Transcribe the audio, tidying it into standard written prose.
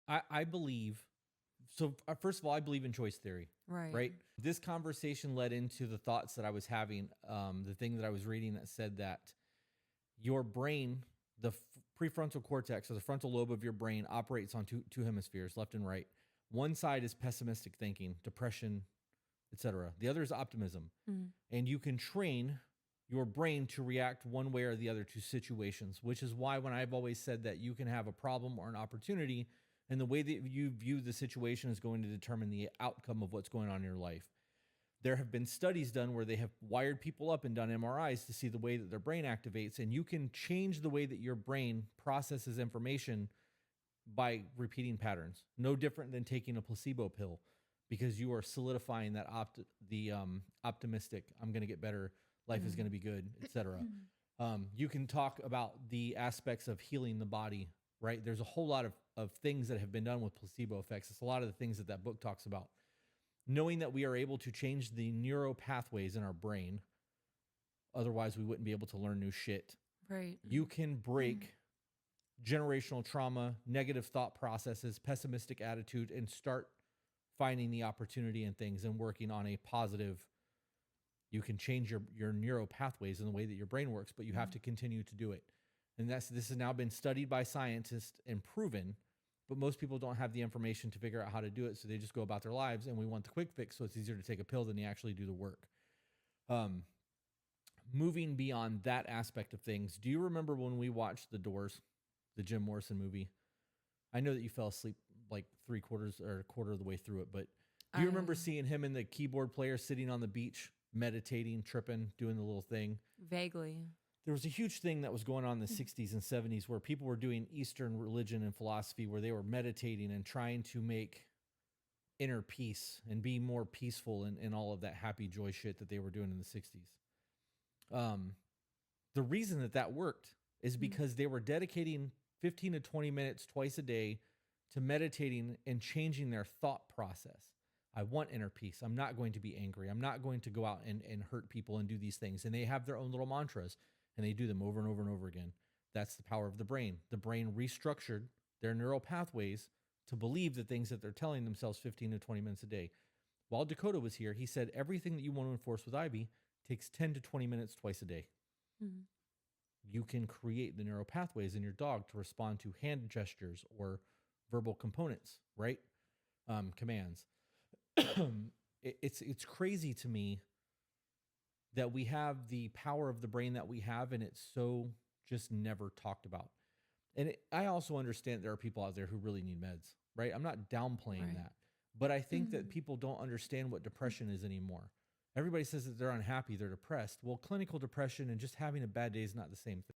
I believe, first of all, I believe in choice theory, Right. right? This conversation led into the thoughts that I was having. The thing that I was reading that said that your brain, the prefrontal cortex or the frontal lobe of your brain operates on two hemispheres, left and right. One side is pessimistic thinking, depression, etc. The other is optimism. Mm. And you can train your brain to react one way or the other to situations, which is why when I've always said that you can have a problem or an opportunity, and the way that you view the situation is going to determine the outcome of what's going on in your life. There have been studies done where they have wired people up and done MRIs to see the way that their brain activates, and you can change the way that your brain processes information by repeating patterns. No different than taking a placebo pill, because you are solidifying that optimistic, I'm going to get better, life is going to be good, etc. You can talk about the aspects of healing the body, right? There's a whole lot of things that have been done with placebo effects. It's a lot of the things that book talks about. Knowing that we are able to change the neural pathways in our brain, otherwise we wouldn't be able to learn new shit. Right. You can break generational trauma, negative thought processes, pessimistic attitude, and start finding the opportunity in things and working on a positive. You can change your neural pathways in the way that your brain works, but you have to continue to do it. And this has now been studied by scientists and proven, but most people don't have the information to figure out how to do it. So they just go about their lives, and we want the quick fix. So it's easier to take a pill than you actually do the work. Moving beyond that aspect of things, do you remember when we watched The Doors, the Jim Morrison movie? I know that you fell asleep like 3/4 or a quarter of the way through it, but do you remember seeing him and the keyboard player sitting on the beach, meditating, tripping, doing the little thing? Vaguely. There was a huge thing that was going on in the 60s and 70s where people were doing Eastern religion and philosophy, where they were meditating and trying to make inner peace and be more peaceful and all of that happy joy shit that they were doing in the 60s. The reason that worked is because they were dedicating 15 to 20 minutes twice a day to meditating and changing their thought process. I want inner peace. I'm not going to be angry. I'm not going to go out and hurt people and do these things. And they have their own little mantras, and they do them over and over and over again. That's the power of the brain. The brain restructured their neural pathways to believe the things that they're telling themselves 15 to 20 minutes a day. While Dakota was here, he said everything that you want to enforce with Ivy takes 10 to 20 minutes twice a day. Mm-hmm. You can create the neural pathways in your dog to respond to hand gestures or verbal components, right? Commands. It's crazy to me that we have the power of the brain that we have, and it's so just never talked about. And I also understand there are people out there who really need meds, right? I'm not downplaying that, but I think that people don't understand what depression is anymore. Everybody says that they're unhappy, they're depressed. Well, clinical depression and just having a bad day is not the same thing.